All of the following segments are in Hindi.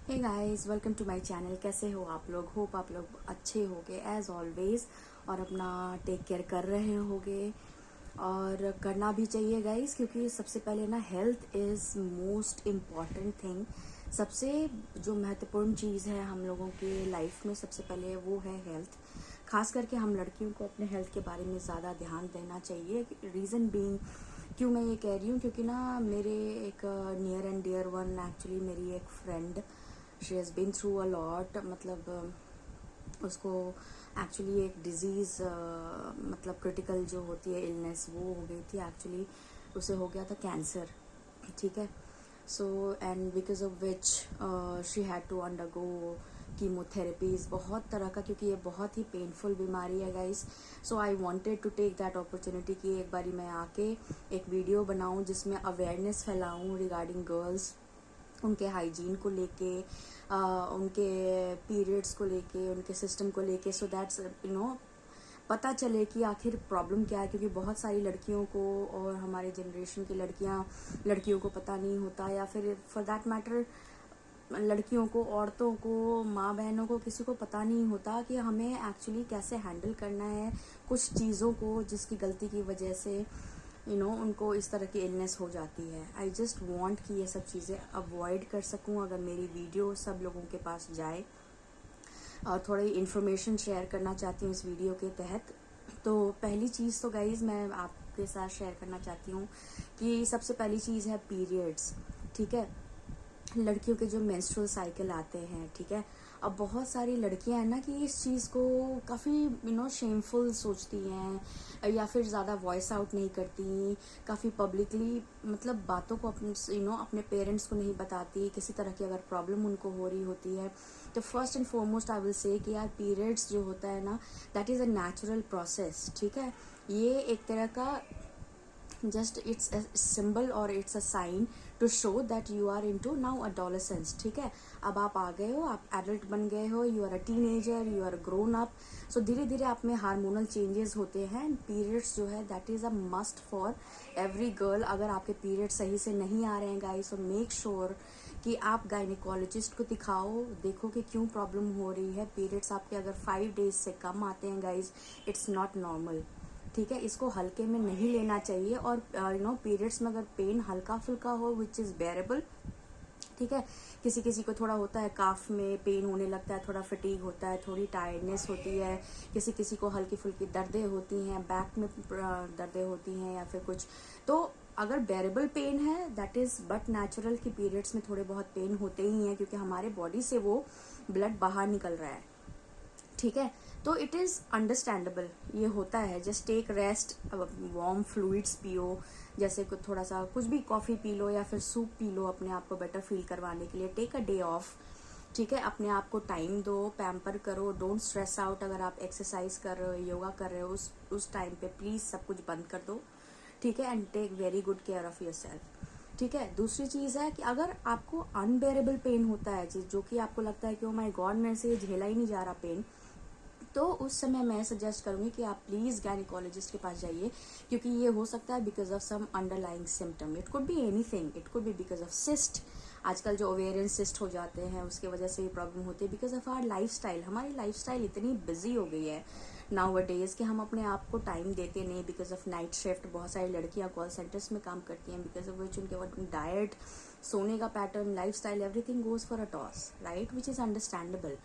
Hey guys, welcome to my channel. कैसे हो आप लोग? होप आप लोग अच्छे होगे एज ऑलवेज और अपना टेक केयर कर रहे होगे और करना भी चाहिए गाइस, क्योंकि सबसे पहले ना health is most important thing. सबसे जो महत्वपूर्ण चीज़ है हम लोगों के लाइफ में सबसे पहले वो है हेल्थ। खास करके हम लड़कियों को अपने हेल्थ के बारे में ज़्यादा ध्यान देना चाहिए। रीज़न बीइंग क्यों मैं ये कह रही हूँ, क्योंकि ना मेरे एक near and dear one, actually मेरी एक friend, she has been through a lot. मतलब उसको एक्चुअली एक डिजीज़, मतलब क्रिटिकल जो होती है इलनेस, वो हो गई थी। एक्चुअली उसे हो गया था कैंसर, ठीक है। So and because of which she had to undergo chemotherapies, बहुत तरह का, क्योंकि ये बहुत ही पेनफुल बीमारी है guys. So I wanted to take that opportunity कि एक बारी मैं आके एक वीडियो बनाऊं जिसमें अवेयरनेस फैलाऊं रिगार्डिंग गर्ल्स, उनके हाइजीन को लेके, उनके पीरियड्स को लेके, उनके सिस्टम को लेके, सो दैट्स पता चले कि आखिर प्रॉब्लम क्या है। क्योंकि बहुत सारी लड़कियों को और हमारे जनरेशन की लड़कियों को पता नहीं होता, या फिर फॉर दैट मैटर लड़कियों को, औरतों को, माँ बहनों को, किसी को पता नहीं होता कि हमें एक्चुअली कैसे हैंडल करना है कुछ चीज़ों को, जिसकी गलती की वजह से उनको इस तरह की इलनेस हो जाती है। आई जस्ट वॉन्ट कि ये सब चीज़ें अवॉइड कर सकूं अगर मेरी वीडियो सब लोगों के पास जाए, और थोड़ी इन्फॉर्मेशन शेयर करना चाहती हूँ इस वीडियो के तहत। तो पहली चीज़ तो गाइज मैं आपके साथ शेयर करना चाहती हूँ कि सबसे पहली चीज़ है पीरियड्स, ठीक है। लड़कियों के जो मेंस्ट्रुअल साइकिल आते हैं, ठीक है। अब बहुत सारी लड़कियां हैं ना कि इस चीज़ को काफ़ी शेमफुल सोचती हैं, या फिर ज़्यादा वॉइस आउट नहीं करती, काफ़ी पब्लिकली मतलब बातों को अपने पेरेंट्स को नहीं बताती किसी तरह की अगर प्रॉब्लम उनको हो रही होती है। तो first and foremost I will say कि यार पीरियड्स जो होता है ना, that is a natural process, ठीक है। ये एक तरह का जस्ट इट्स अ सिंबल और it's a sign to show that you are into now adolescence, ठीक है। अब आप आ गए हो, आप एडल्ट बन गए हो, you are a teenager, you are grown up. So धीरे धीरे आप में हार्मोनल चेंजेस होते हैं। पीरियड्स जो है that is a must for every girl. अगर आपके पीरियड सही से नहीं आ रहे हैं गाइस, सो मेक श्योर कि आप गायनिकोलॉजिस्ट को दिखाओ, देखो कि क्यों प्रॉब्लम हो रही है। पीरियड्स आपके अगर 5 डेज से कम आते हैं गाइस, इट्स नॉट नॉर्मल, ठीक है। इसको हल्के में नहीं लेना चाहिए। और पीरियड्स में अगर पेन हल्का फुल्का हो विच इज़ बेरेबल, ठीक है। किसी किसी को थोड़ा होता है, काफ में पेन होने लगता है, थोड़ा फटीग होता है, थोड़ी टायर्डनेस होती है, किसी किसी को हल्की फुल्की दर्दें होती हैं, बैक में दर्दें होती हैं या फिर कुछ। तो अगर बेरेबल पेन है दैट इज़ बट नेचुरल कि पीरियड्स में थोड़े बहुत पेन होते ही हैं, क्योंकि हमारे बॉडी से वो ब्लड बाहर निकल रहा है, ठीक है। तो इट इज़ अंडरस्टैंडेबल, ये होता है। Just take rest, warm fluids पियो, जैसे थोड़ा सा कुछ भी, कॉफ़ी पी लो या फिर सूप पी लो अपने आप को बेटर फील करवाने के लिए। टेक अ डे ऑफ, ठीक है। अपने आप को टाइम दो, पैम्पर करो, डोंट स्ट्रेस आउट। अगर आप एक्सरसाइज कर रहे हो, योगा कर रहे हो, उस टाइम पे प्लीज़ सब कुछ बंद कर दो, ठीक है। And take very good care of yourself, ठीक है। दूसरी चीज़ है कि अगर आपको अनबेरेबल पेन होता है, जो कि आपको लगता है कि ओ माय गॉड मेरे से ये झेला ही नहीं जा रहा पेन, तो उस समय मैं सजेस्ट करूंगी कि आप प्लीज़ गायनिकोलॉजिस्ट के पास जाइए, क्योंकि ये हो सकता है because of some underlying symptom. It could be anything, it could be because of cyst. आजकल जो ओवेरियन सिस्ट हो जाते हैं उसके वजह से ये प्रॉब्लम होती है, बिकॉज ऑफ आवर लाइफस्टाइल। हमारी लाइफस्टाइल इतनी बिजी हो गई है नाउ अ डेज कि हम अपने आप को टाइम देते नहीं, बिकॉज ऑफ नाइट शिफ्ट। बहुत सारी लड़कियां कॉल सेंटर्स में काम करती हैं, बिकॉज ऑफ विच उनके डाइट, सोने का pattern, lifestyle, everything goes for a toss, right, which is understandable.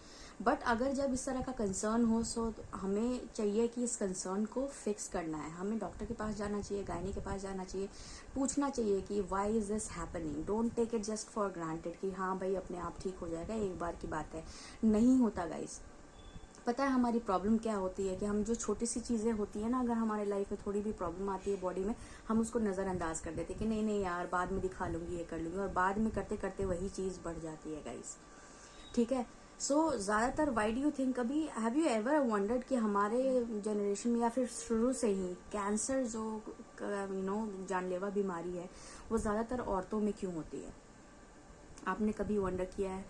But अगर जब इस तरह का कंसर्न हो, सो हमें चाहिए कि इस कंसर्न को फिक्स करना है। हमें डॉक्टर के पास जाना चाहिए, गायनी के पास जाना चाहिए, पूछना चाहिए कि why is this happening. Don't take it just for granted कि हाँ भाई अपने आप ठीक हो जाएगा, एक बार की बात है। नहीं होता गाइस। पता है हमारी प्रॉब्लम क्या होती है कि हम जो छोटी सी चीज़ें होती है ना, अगर हमारे लाइफ में थोड़ी भी प्रॉब्लम आती है बॉडी में, हम उसको नज़रअंदाज कर देते हैं कि नहीं नहीं यार बाद में दिखा लूंगी, ये कर लूंगी, और बाद में करते करते वही चीज़ बढ़ जाती है गाइस, ठीक है। सो ज़्यादातर वाई डू यू थिंक, कभी हैव यू एवर वंडर्ड कि हमारे जनरेशन में या फिर शुरू से ही कैंसर जो जानलेवा बीमारी है, वो ज़्यादातर औरतों में क्यों होती है? आपने कभी वंडर किया है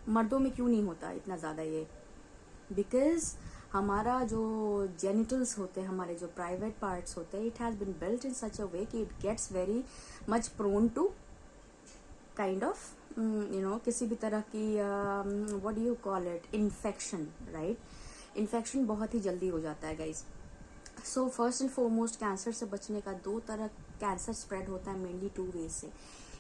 मर्दों में क्यों नहीं होता इतना ज़्यादा ये? बिकॉज हमारा जो जेनिटल्स होते हैं, हमारे जो प्राइवेट पार्ट्स होते हैं, it has been built in such a way कि it gets very much prone to kind of किसी भी तरह की what do you call it, infection, right? Infection बहुत ही जल्दी हो जाता है guys. So first and foremost cancer से बचने का दो तरह कैंसर स्प्रेड होता है मेनली टू वेज से।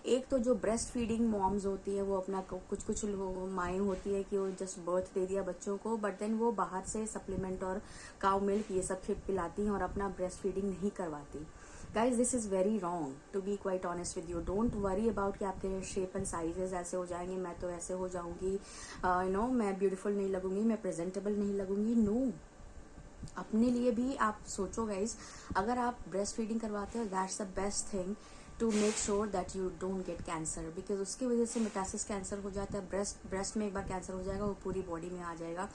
एक तो जो ब्रेस्ट फीडिंग मॉम्स होती है वो अपना कुछ कुछ माएँ होती है कि वो जस्ट बर्थ दे दिया बच्चों को, बट देन वो बाहर से सप्लीमेंट और काउ मिल्क ये सब पिलाती हैं और अपना ब्रेस्ट फीडिंग नहीं करवाती। Guys this is very wrong, to be quite honest with you. Don't worry about कि आपके शेप एंड साइजेस ऐसे हो जाएंगे, मैं तो ऐसे हो जाऊंगी, मैं ब्यूटीफुल नहीं लगूंगी, मैं प्रेजेंटेबल नहीं लगूंगी। नो, अपने लिए भी आप सोचो गाइज। अगर आप ब्रेस्ट फीडिंग करवाते हो, that's the best thing to make sure that you don't get cancer, because उसकी वजह से मेटासिस कैंसर हो जाता है। ब्रेस्ट में एक बार कैंसर हो जाएगा वो पूरी बॉडी में आ जाएगा।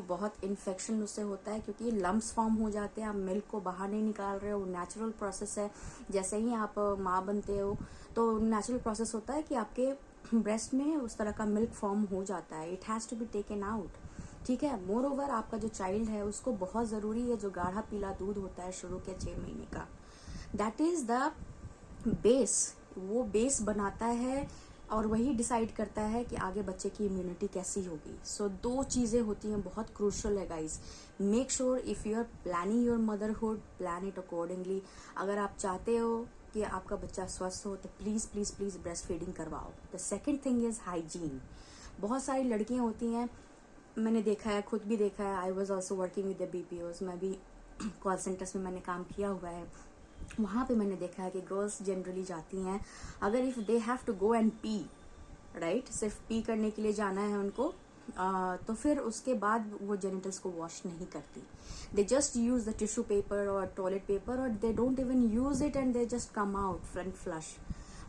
बहुत इन्फेक्शन उससे होता है क्योंकि लम्प्स फॉर्म हो जाते हैं। आप मिल्क को बाहर नहीं निकाल रहे हो, नेचुरल प्रोसेस है। जैसे ही आप माँ बनते हो तो नेचुरल प्रोसेस होता है कि आपके ब्रेस्ट में उस तरह का मिल्क फॉर्म हो जाता है। It has to be taken out, ठीक है। मोर ओवर आपका जो चाइल्ड है उसको बहुत ज़रूरी है जो गाढ़ा पीला दूध होता है शुरू के 6 महीने का, दैट इज़ द बेस। वो बेस बनाता है और वही डिसाइड करता है कि आगे बच्चे की इम्यूनिटी कैसी होगी। सो दो चीज़ें होती हैं, बहुत क्रूशल है guys. Make sure if you are planning your motherhood, plan it accordingly. अगर आप चाहते हो कि आपका बच्चा स्वस्थ हो तो please please please breast feeding करवाओ। The second thing is hygiene. बहुत सारी लड़कियां होती हैं, मैंने देखा है, खुद भी देखा है। I was also working with the BPOs, मैं भी कॉल सेंटर्स में मैंने काम किया हुआ है। वहाँ पे मैंने देखा है कि गर्ल्स जनरली जाती हैं, अगर if they have to go and pee, right, सिर्फ पी करने के लिए जाना है उनको, तो फिर उसके बाद वो जेनिटल्स को वॉश नहीं करती। They just use the tissue paper और टॉयलेट पेपर और they don't even use it and they just come out and flush,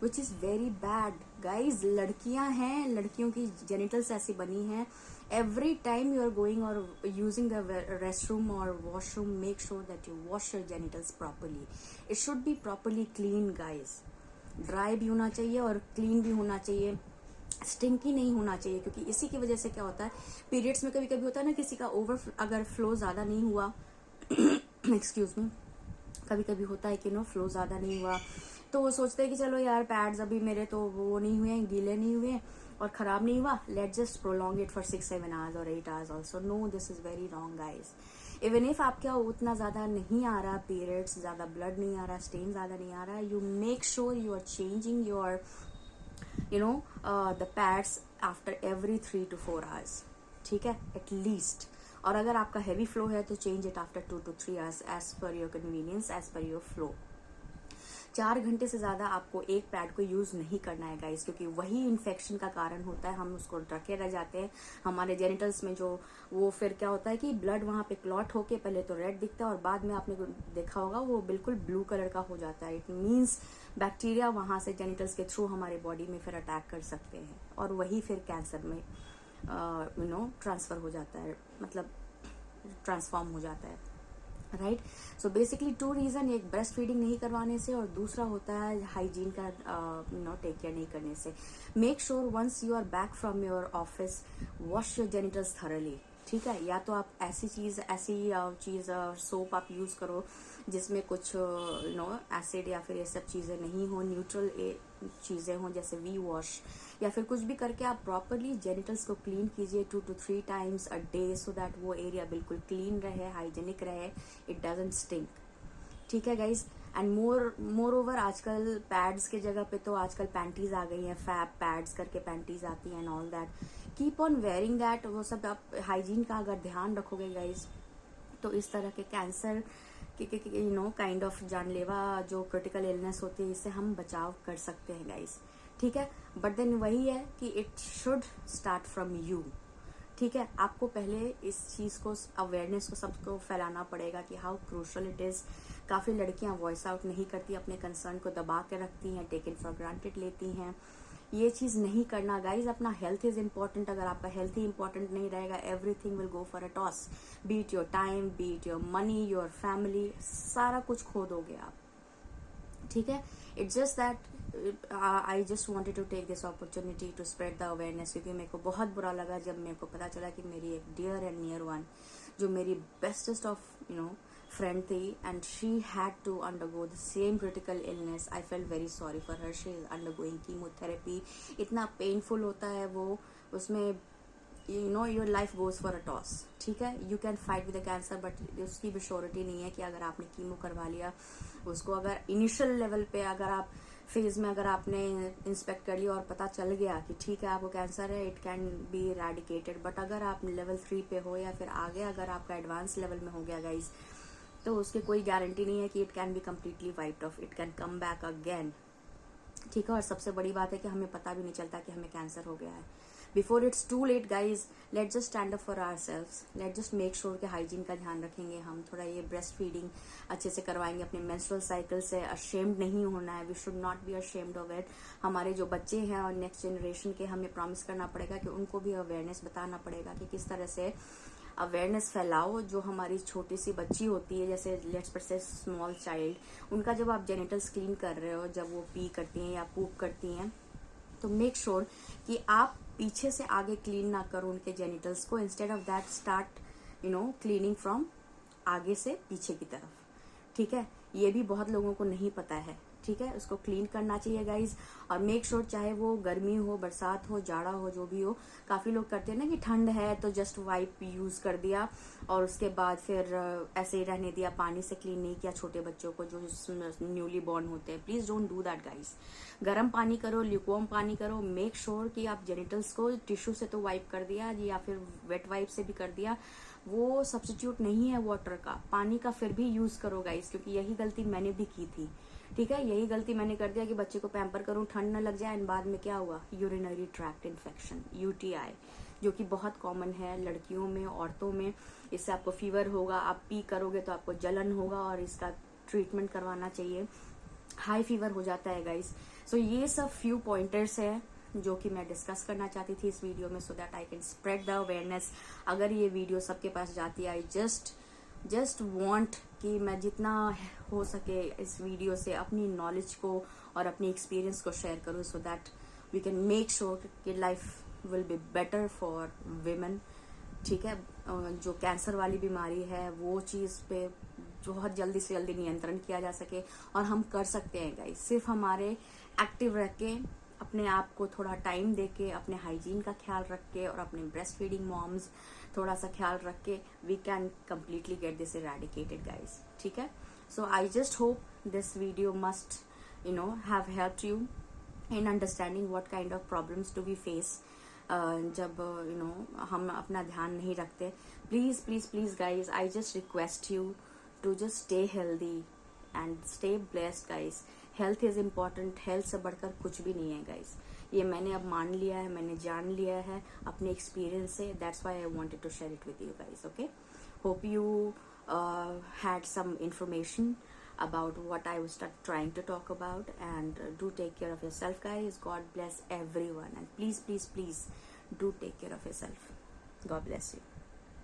which is very bad guys. लड़कियां हैं, लड़कियों की जेनिटल्स ऐसी बनी हैं। Every time you are going or using the restroom or washroom, make sure that you wash your genitals properly. It should be properly clean guys. Dry भी होना चाहिए और क्लीन भी होना चाहिए, स्टिंकी नहीं होना चाहिए। क्योंकि इसी की वजह से क्या होता है, पीरियड्स में कभी कभी होता है ना, किसी का ओवर अगर फ्लो ज़्यादा नहीं हुआ एक्सक्यूज मी, कभी कभी होता है कि फ्लो ज़्यादा नहीं हुआ तो वो सोचते हैं कि चलो यार पैड्स अभी मेरे तो वो नहीं हुए, गीले नहीं हुए और ख़राब नहीं हुआ, let just prolong it for 6-7 hours और 8 hours also. No, this is very wrong guys. Even if आपका उतना ज़्यादा नहीं आ रहा पीरियड्स, ज़्यादा ब्लड नहीं आ रहा, स्टेन ज़्यादा नहीं आ रहा, you make sure you are changing your the pads after every 3 to 4 hours, ठीक है, एटलीस्ट। और अगर आपका हैवी फ्लो है तो change it after 2 to 3 hours as per your convenience, as per your flow. 4 घंटे से ज़्यादा आपको एक पैड को यूज़ नहीं करना है गाइस, क्योंकि वही इन्फेक्शन का कारण होता है। हम उसको रखे रह जाते हैं हमारे जेनिटल्स में, जो वो फिर क्या होता है कि ब्लड वहाँ पे क्लॉट होके पहले तो रेड दिखता है और बाद में आपने देखा होगा वो बिल्कुल ब्लू कलर का हो जाता है। इट मीन्स बैक्टीरिया वहाँ से जेनिटल्स के थ्रू हमारे बॉडी में फिर अटैक कर सकते हैं और वही फिर कैंसर में ट्रांसफ़र हो जाता है, मतलब ट्रांसफॉर्म हो जाता है, राइट। सो बेसिकली 2 रीज़न, एक ब्रेस्ट फीडिंग नहीं करवाने से और दूसरा होता है हाइजीन का टेक केयर नहीं करने से। Make sure once you are back from your office, wash your genitals thoroughly, ठीक है। या तो आप ऐसी चीज़ सोप आप यूज़ करो जिसमें कुछ एसिड या फिर ये सब चीज़ें नहीं हो, न्यूट्रल चीज़ें हों, जैसे वी वॉश या फिर कुछ भी करके आप प्रॉपरली जेनिटल्स को क्लीन कीजिए 2 to 3 times a day, so that वो एरिया बिल्कुल क्लीन रहे, हाइजेनिक रहे, इट डजंट स्टिंक, ठीक है गाइज। एंड मोर ओवर आजकल पैड्स के जगह पे तो आजकल पैंटीज आ गई हैं, फैब पैड्स करके पैंटीज आती हैं and all that, keep on wearing that. वो सब आप हाइजीन का अगर ध्यान रखोगे गाइज तो इस तरह के कैंसर काइंड ऑफ जानलेवा जो क्रिटिकल इलनेस होती है इससे हम बचाव कर सकते हैं गाइज, ठीक है। बट देन वही है कि it should start from you, ठीक है। आपको पहले इस चीज़ को, अवेयरनेस को सबको फैलाना पड़ेगा कि हाउ क्रूशल इट इज़। काफ़ी लड़कियां वॉइस आउट नहीं करती, अपने कंसर्न को दबा के रखती हैं, टेकन फॉर ग्रांटेड लेती हैं। ये चीज़ नहीं करना गाइज। अपना हेल्थ इज़ इम्पॉर्टेंट। अगर आपका हेल्थ ही इंपॉर्टेंट नहीं रहेगा, everything will go for a toss, beat your time, beat your money, your family, सारा कुछ खो दोगे आप, ठीक है। It's just that I just wanted to take this opportunity to spread the awareness, क्योंकि मेरे को बहुत बुरा लगा जब मेरे को पता चला कि मेरी एक डियर एंड नियर वन, जो मेरी बेस्टेस्ट ऑफ फ्रेंड थी and she had to undergo the same critical illness. I felt very sorry for her. She is undergoing chemotherapy. इतना पेनफुल होता है वो, उसमें you know your life goes for a toss. ठीक है, you can fight with the cancer, but उसकी भी श्योरिटी नहीं है कि अगर आपने कीमो करवा लिया उसको, अगर इनिशियल लेवल पे अगर आप फेज में अगर आपने इंस्पेक्ट कर लिया और पता चल गया कि ठीक है आपको कैंसर है, it can be eradicated. But अगर आप लेवल 3 पे हो या फिर आगे अगर आपका एडवांस लेवल में हो गया गाइज, तो उसकी कोई गारंटी नहीं है कि it can be completely wiped off. It can come back again. ठीक है, और सबसे बड़ी बात है कि हमें पता भी नहीं चलता कि हमें कैंसर हो गया है. Before it's too late guys, let just stand up for ourselves. Let just make sure कि हाइजीन का ध्यान रखेंगे हम. थोड़ा ये ब्रेस्ट फीडिंग अच्छे से करवाएंगे. अपने मेंस्ट्रुअल साइकिल से अशेम्ड नहीं होना है. We should not be ashamed of it. हमारे जो बच्चे हैं और नेक्स्ट जनरेशन के, हमें प्रॉमिस करना पड़ेगा कि उनको भी अवेयरनेस बताना पड़ेगा कि किस तरह से अवेयरनेस फैलाओ. जो हमारी छोटी सी बच्ची होती है, जैसे लेट्स से स्मॉल चाइल्ड, उनका जब आप जेनिटल्स क्लीन कर रहे हो, जब वो पी करती हैं या पूप करती हैं, तो मेक श्योर कि आप पीछे से आगे क्लीन ना करो उनके जेनिटल्स को. Instead of that start cleaning from आगे से पीछे की तरफ. ठीक है, ये भी बहुत लोगों को नहीं पता है. ठीक है, उसको क्लीन करना चाहिए गाइज. और मेक श्योर चाहे वो गर्मी हो, बरसात हो, जाड़ा हो, जो भी हो. काफी लोग करते हैं ना कि ठंड है तो जस्ट वाइप यूज कर दिया और उसके बाद फिर ऐसे ही रहने दिया, पानी से क्लीन नहीं किया छोटे बच्चों को जो न्यूली बॉर्न होते हैं. Please don't do that guys. गर्म पानी करो, ल्यूकवार्म पानी करो. मेक श्योर कि आप जेनिटल्स को टिश्यू से तो वाइप कर दिया या फिर वेट वाइप से भी कर दिया. वो सब्स्टिट्यूट नहीं है वाटर का. पानी का फिर भी यूज करो गाइज, क्योंकि यही गलती मैंने भी की थी. ठीक है, यही गलती मैंने कर दिया कि बच्चे को पैम्पर करूं, ठंड न लग जाए, एंड बाद में क्या हुआ, यूरिनरी ट्रैक्ट इन्फेक्शन, यूटीआई, जो कि बहुत कॉमन है लड़कियों में, औरतों में. इससे आपको फीवर होगा, आप पी करोगे तो आपको जलन होगा और इसका ट्रीटमेंट करवाना चाहिए. हाई फीवर हो जाता है गाइस. सो ये सब फ्यू पॉइंटर्स है जो कि मैं डिस्कस करना चाहती थी इस वीडियो में, so that I can spread the awareness. अगर ये वीडियो सबके पास जाती है, आई जस्ट वांट कि मैं जितना हो सके इस वीडियो से अपनी नॉलेज को और अपनी एक्सपीरियंस को शेयर करूं, so that we can make sure कि life will be better for women. ठीक है, जो कैंसर वाली बीमारी है वो चीज पे बहुत जल्दी से जल्दी नियंत्रण किया जा सके. और हम कर सकते हैं गाइस, सिर्फ हमारे एक्टिव रह के, अपने आप को थोड़ा टाइम दे के, अपने हाइजीन का ख्याल रख के और अपने ब्रेस्ट फीडिंग मॉम्स थोड़ा सा ख्याल रख के, we can completely get this eradicated guys. ठीक है, so I just hope this video must have helped you in understanding what kind of problems do we face जब हम अपना ध्यान नहीं रखते. Please please please guys, I just request you to just stay healthy and stay blessed guys. Health is important. Health से बढ़कर कुछ भी नहीं है गाइज. ये मैंने अब मान लिया है, मैंने जान लिया है अपने एक्सपीरियंस से. That's why I wanted to share it with you guys. Okay, hope you had some information about what I was trying to talk about, and do take care of yourself guys. God bless everyone, and please please please do take care of yourself. God bless you.